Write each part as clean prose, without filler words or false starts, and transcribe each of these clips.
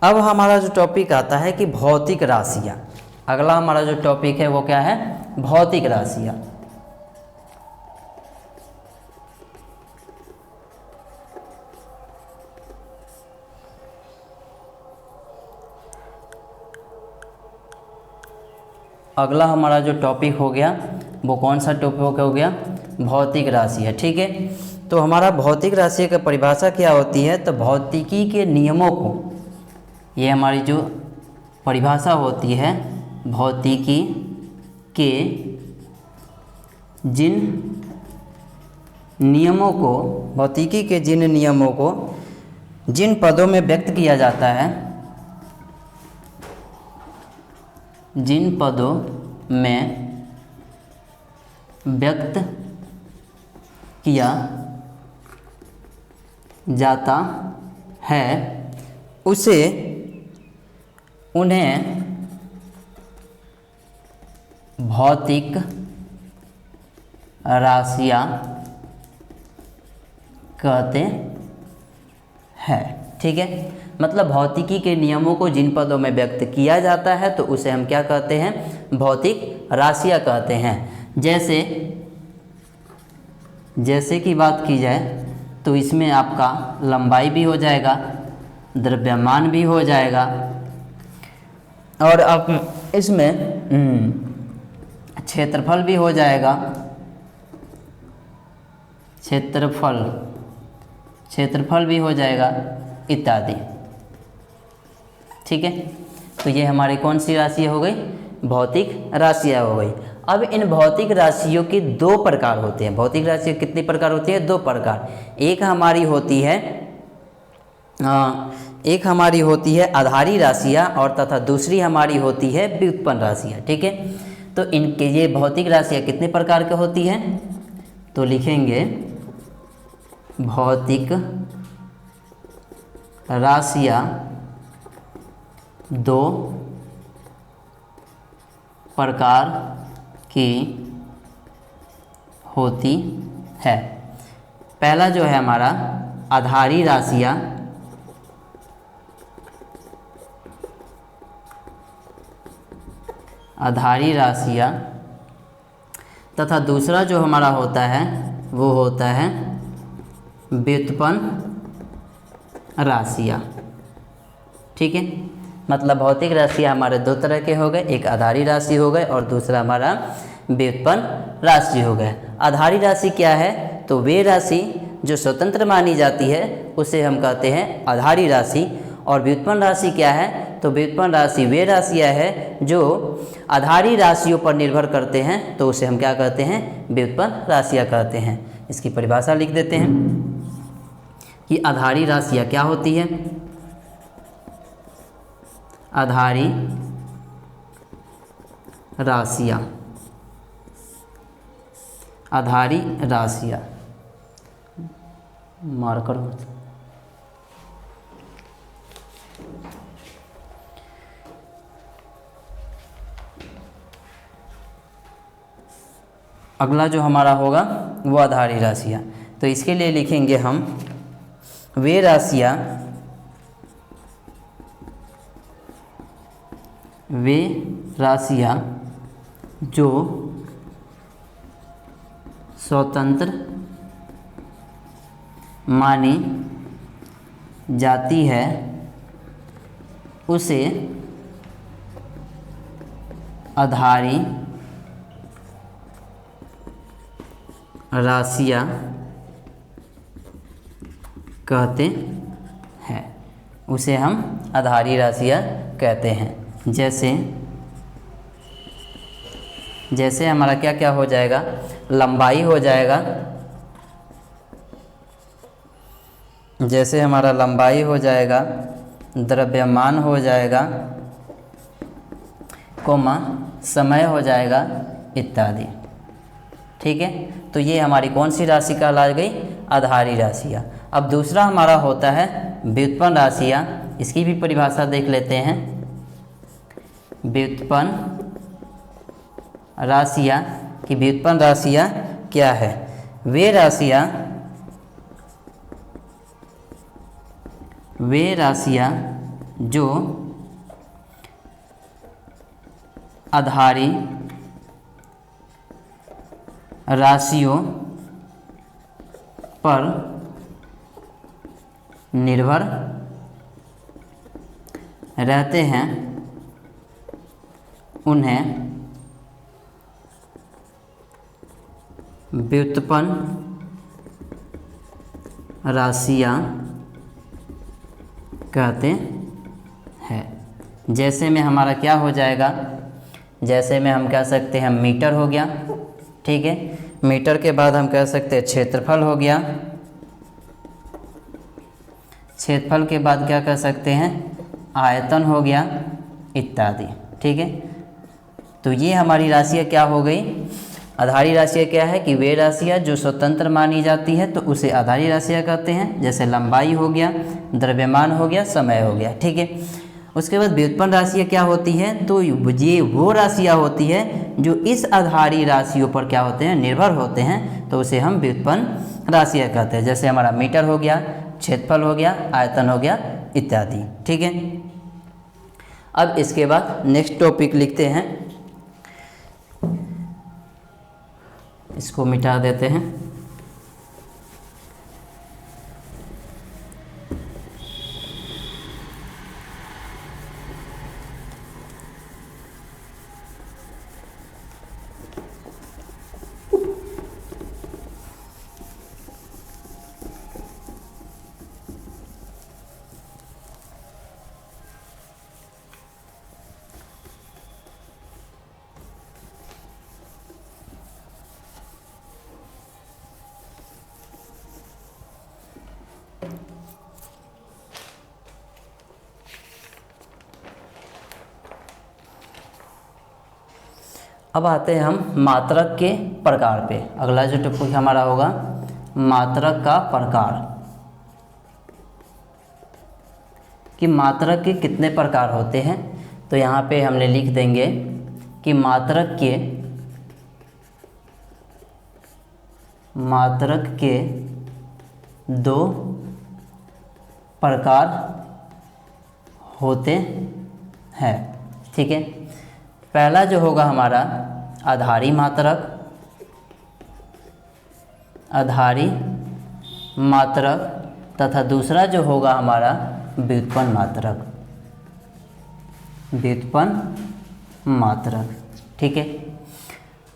अब हमारा जो टॉपिक आता है कि भौतिक राशियाँ। अगला हमारा जो टॉपिक है वो क्या है? भौतिक राशियाँ। अगला हमारा जो टॉपिक हो गया वो कौन सा टॉपिक हो गया? भौतिक राशि है। ठीक है, तो हमारा भौतिक राशि का परिभाषा क्या होती है? तो भौतिकी के नियमों को, ये हमारी जो परिभाषा होती है, भौतिकी के जिन नियमों को, भौतिकी के जिन नियमों को जिन पदों में व्यक्त किया जाता है, जिन पदों में व्यक्त किया जाता है उसे उन्हें भौतिक राशियाँ कहते हैं। ठीक है, मतलब भौतिकी के नियमों को जिन पदों में व्यक्त किया जाता है तो उसे हम क्या कहते हैं? भौतिक राशियाँ कहते हैं। जैसे की बात की जाए तो इसमें आपका लंबाई भी हो जाएगा, द्रव्यमान भी हो जाएगा, और अब इसमें क्षेत्रफल भी हो जाएगा, क्षेत्रफल भी हो जाएगा इत्यादि। ठीक है, तो ये हमारी कौन सी राशि हो गई? भौतिक राशियाँ हो गई। अब इन भौतिक राशियों के दो प्रकार होते हैं। भौतिक राशियाँ कितने प्रकार होती है? दो प्रकार। एक हमारी होती है आधारी राशियाँ और तथा दूसरी हमारी होती है व्युत्पन्न राशियाँ। ठीक है, तो इनके ये भौतिक राशियाँ कितने प्रकार की होती हैं? तो लिखेंगे भौतिक राशियाँ दो प्रकार की होती है। पहला जो है हमारा आधारी राशियाँ, तथा दूसरा जो हमारा होता है वो होता है व्युत्पन्न राशियाँ। ठीक है, मतलब भौतिक राशियाँ हमारे दो तरह के हो गए, एक आधारी राशि हो गए और दूसरा हमारा व्युत्पन्न राशि हो गए। आधारी राशि क्या है? तो वे राशि जो स्वतंत्र मानी जाती है उसे हम कहते हैं आधारी राशि। और व्युत्पन्न राशि क्या है? तो व्युत्पन्न राशि वे राशियाँ हैं जो आधारी राशियों पर निर्भर करते हैं, तो उसे हम क्या कहते हैं? व्युत्पन्न राशियाँ कहते हैं। इसकी परिभाषा लिख देते हैं कि आधारी राशियाँ क्या होती है? आधारी राशियाँ, मार्कर अगला जो हमारा होगा वो आधारी राशियाँ। तो इसके लिए लिखेंगे हम वे राशियाँ जो स्वतंत्र मानी जाती है उसे आधारी राशियाँ कहते हैं। उसे हम आधारी राशियाँ कहते हैं। जैसे हमारा क्या क्या हो जाएगा? लंबाई हो जाएगा, जैसे हमारा लंबाई हो जाएगा, द्रव्यमान हो जाएगा, समय हो जाएगा इत्यादि। ठीक है, तो ये हमारी कौन सी राशि कहला गई? आधारी राशियाँ। अब दूसरा हमारा होता है व्युत्पन्न राशियाँ। इसकी भी परिभाषा देख लेते हैं। व्युत्पन्न राशियाँ की व्युत्पन्न राशियाँ क्या है? वे राशियाँ जो आधारी राशियों पर निर्भर रहते हैं उन्हें व्युत्पन्न राशियाँ कहते हैं। जैसे में हमारा क्या हो जाएगा, जैसे में हम कह सकते हैं मीटर हो गया, ठीक है। मीटर के बाद हम कह सकते हैं क्षेत्रफल हो गया, क्षेत्रफल के बाद क्या कह सकते हैं आयतन हो गया इत्यादि, ठीक है। तो ये हमारी राशियाँ क्या हो गई, आधारी राशियाँ क्या है कि वे राशियाँ जो स्वतंत्र मानी जाती है तो उसे आधारी राशियाँ कहते हैं। जैसे लंबाई हो गया, द्रव्यमान हो गया, समय हो गया, ठीक है। उसके बाद व्युत्पन्न राशियाँ क्या होती है, तो ये वो राशियाँ होती है जो इस आधारी राशियों पर क्या होते हैं निर्भर होते हैं, तो उसे हम व्युत्पन्न राशियाँ कहते हैं। जैसे हमारा मीटर हो गया, क्षेत्रफल हो गया, आयतन हो गया इत्यादि, ठीक है। अब इसके बाद नेक्स्ट टॉपिक लिखते हैं, इसको मिटा देते हैं। अब आते हैं हम मात्रक के प्रकार पे। अगला जो टॉपिक हमारा होगा मात्रक का प्रकार, कि मात्रक के कितने प्रकार होते हैं। तो यहाँ पे हमने लिख देंगे कि मात्रक के दो प्रकार होते हैं, ठीक है। पहला जो होगा हमारा आधारी मात्रक तथा दूसरा जो होगा हमारा व्युत्पन्न मात्रक, ठीक है।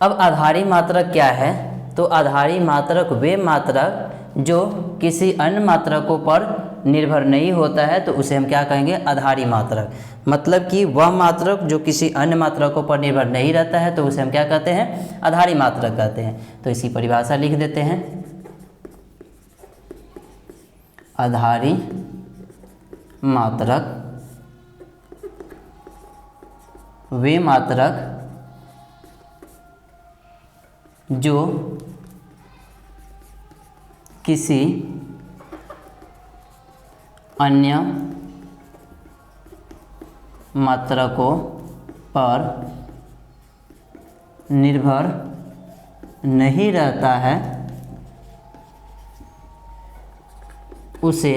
अब आधारी मात्रक क्या है, तो आधारी मात्रक वे मात्रक जो किसी अन्य मात्रकों पर निर्भर नहीं होता है, तो उसे हम क्या कहेंगे आधारी मात्रक। मतलब कि वह मात्रक जो किसी अन्य मात्रकों पर निर्भर नहीं रहता है, तो उसे हम क्या कहते हैं आधारी मात्रक कहते हैं। तो इसकी परिभाषा लिख देते हैं, आधारी मात्रक वे मात्रक जो किसी अन्य मात्रकों पर निर्भर नहीं रहता है, उसे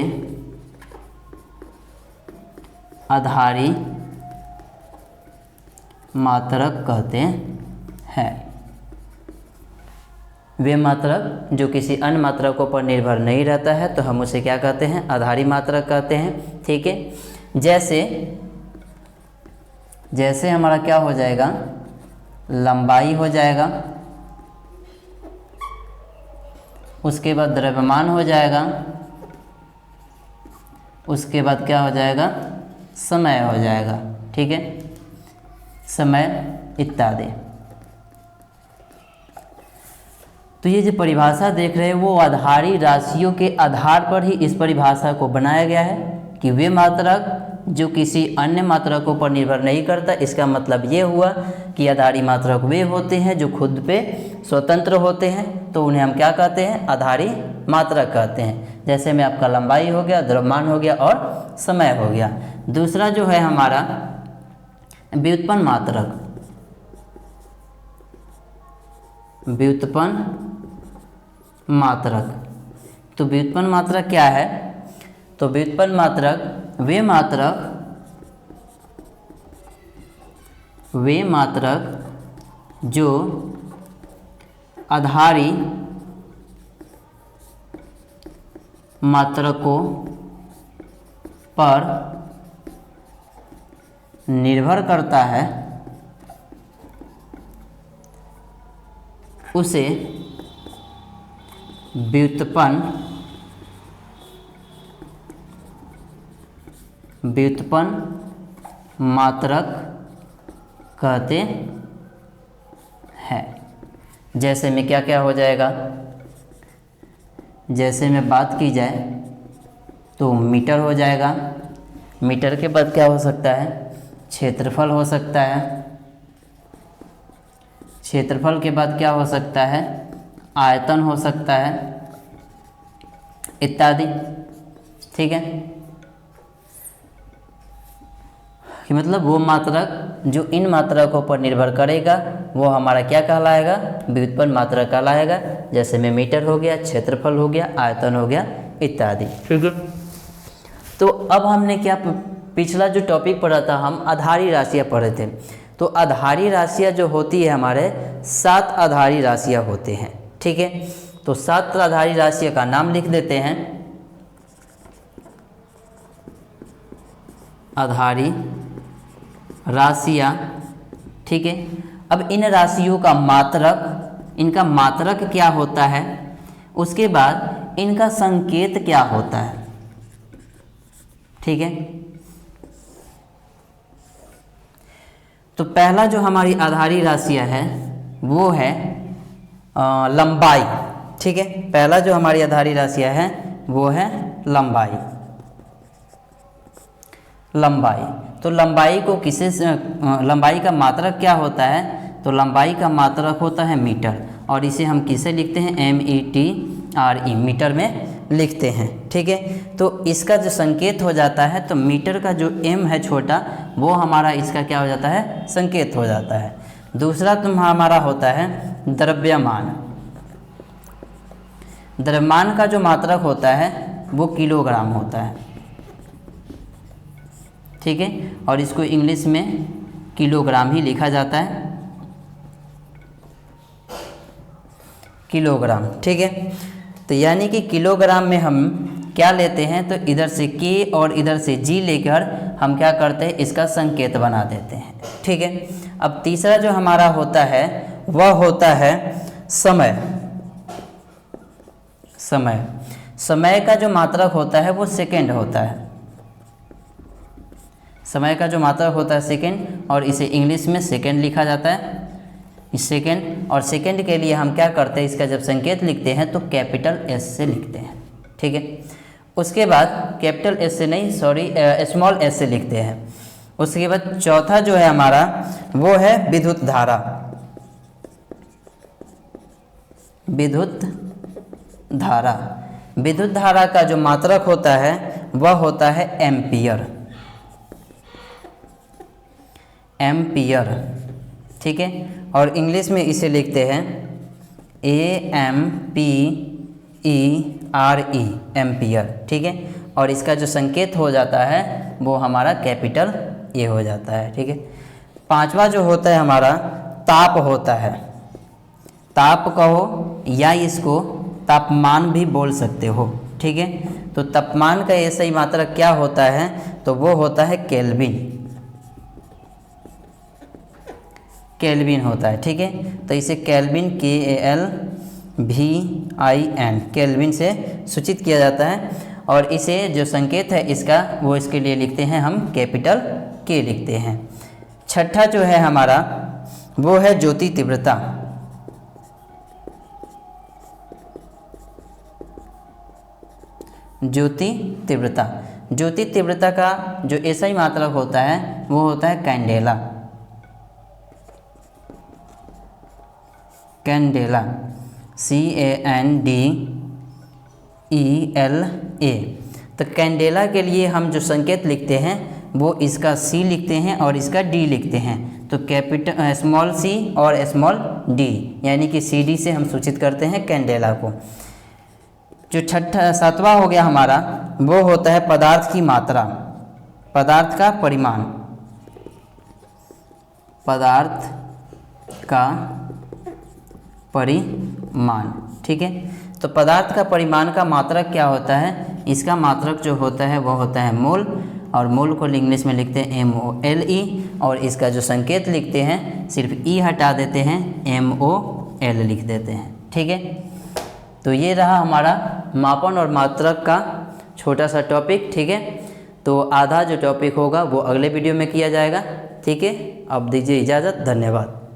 आधारी मात्रक कहते हैं। वे मात्रक जो किसी अन्य मात्रकों पर निर्भर नहीं रहता है, तो हम उसे क्या कहते हैं आधारी मात्रक कहते हैं, ठीक है। जैसे हमारा क्या हो जाएगा लंबाई हो जाएगा, उसके बाद द्रव्यमान हो जाएगा, उसके बाद क्या हो जाएगा समय हो जाएगा, ठीक है, समय इत्यादि। तो ये जो परिभाषा देख रहे हैं वो आधारी राशियों के आधार पर ही इस परिभाषा को बनाया गया है कि वे मात्रक जो किसी अन्य मात्रकों पर निर्भर नहीं करता। इसका मतलब ये हुआ कि आधारी मात्रक वे होते हैं जो खुद पे स्वतंत्र होते हैं, तो उन्हें हम क्या कहते हैं आधारी मात्रक कहते हैं। जैसे में आपका लंबाई हो गया, द्रव्यमान हो गया और समय हो गया। दूसरा जो है हमारा व्युत्पन्न मात्रक। तो व्युत्पन्न मात्रक क्या है, तो व्युत्पन्न मात्रक वे मात्रक वे मात्रक जो आधारी मात्रकों पर निर्भर करता है उसे व्युत्पन्न मात्रक कहते हैं। जैसे में क्या क्या हो जाएगा, जैसे में बात की जाए तो मीटर हो जाएगा, मीटर के बाद क्या हो सकता है, क्षेत्रफल हो सकता है, क्षेत्रफल के बाद क्या हो सकता है, आयतन हो सकता है, इत्यादि। ठीक है, कि मतलब वो मात्रक जो इन मात्रकों पर निर्भर करेगा वो हमारा क्या कहलाएगा, व्युत्पन्न मात्रक कहलाएगा। जैसे में मीटर हो गया, क्षेत्रफल हो गया, आयतन हो गया, इत्यादि। ठीक है, तो अब हमने क्या पिछला जो टॉपिक पढ़ा था, हम आधारी राशियाँ पढ़े थे। तो आधारी राशियाँ जो होती है हमारे 7 आधारी राशियाँ होते हैं। ठीक है, तो 7 आधारी राशियों का नाम लिख देते हैं। आधारी राशियाँ, ठीक है। अब इन राशियों का मात्रक, इनका मात्रक क्या होता है, उसके बाद इनका संकेत क्या होता है। ठीक है, तो पहला जो हमारी आधारी राशियाँ है वो है लंबाई। ठीक है, पहला जो हमारी आधारी राशियाँ है वो है लंबाई। लंबाई, तो लंबाई को किसे, लंबाई का मात्रक क्या होता है, तो लंबाई का मात्रक होता है मीटर, और इसे हम किसे लिखते हैं, METRE, मीटर में लिखते हैं। ठीक है, तो इसका जो संकेत हो जाता है, तो मीटर का जो m है छोटा, वो हमारा इसका क्या हो जाता है, संकेत हो जाता है। दूसरा हमारा होता है द्रव्यमान। द्रव्यमान का जो मात्रक होता है वो किलोग्राम होता है। ठीक है, और इसको इंग्लिश में किलोग्राम ही लिखा जाता है, किलोग्राम। ठीक है, तो यानी कि किलोग्राम में हम क्या लेते हैं, तो इधर से K और इधर से G लेकर हम क्या करते हैं, इसका संकेत बना देते हैं। ठीक है, अब तीसरा जो हमारा होता है वह होता है समय। समय, समय का जो मात्रक होता है वो सेकंड होता है। समय का जो मात्रक होता है सेकंड, और इसे इंग्लिश में सेकंड लिखा जाता है, इस सेकंड। और सेकंड के लिए हम क्या करते हैं, इसका जब संकेत लिखते हैं तो कैपिटल S से लिखते हैं। ठीक है, उसके बाद कैपिटल S से नहीं, सॉरी, स्मॉल s से लिखते हैं। उसके बाद चौथा जो है हमारा वो है विद्युत धारा। विद्युत धारा, विद्युत धारा का जो मात्रक होता है वह होता है एम्पियर। एम्पियर, ठीक है, और इंग्लिश में इसे लिखते हैं AMPERE, एम्पियर। ठीक है, और इसका जो संकेत हो जाता है वो हमारा कैपिटल A हो जाता है। ठीक है, पांचवा जो होता है हमारा ताप होता है। ताप कहो या इसको तापमान भी बोल सकते हो। ठीक है, तो तापमान का ऐसा ही मात्रक क्या होता है, तो वो होता है केल्विन। केल्विन होता है। ठीक है, तो इसे केल्विन KALVIN, केल्विन से सूचित किया जाता है। और इसे जो संकेत है इसका, वो इसके लिए लिखते हैं हम कैपिटल K लिखते हैं। छठा जो है हमारा वो है ज्योति तीव्रता। ज्योति तीव्रता, ज्योति तीव्रता का जो ऐसा ही मात्रक होता है वो होता है कैंडेला। Candela, CANDELA। तो कैंडेला के लिए हम जो संकेत लिखते हैं वो इसका C लिखते हैं और इसका D लिखते हैं। तो कैपिटल स्मॉल c और स्मॉल d, यानी कि CD से हम सूचित करते हैं कैंडेला को। जो सातवां हो गया हमारा वो होता है पदार्थ की मात्रा, पदार्थ का परिमाण। पदार्थ का परिमाण। ठीक है, तो पदार्थ का परिमाण का मात्रक क्या होता है? इसका मात्रक जो होता है वो होता है मोल, और मोल को इंग्लिश में लिखते हैं MOLE, और इसका जो संकेत लिखते हैं सिर्फ E हटा देते हैं, MOL लिख देते हैं। ठीक है, तो ये रहा हमारा मापन और मात्रक का छोटा सा टॉपिक। ठीक है, तो आधा जो टॉपिक होगा वो अगले वीडियो में किया जाएगा। ठीक है, अब दीजिए इजाज़त, धन्यवाद।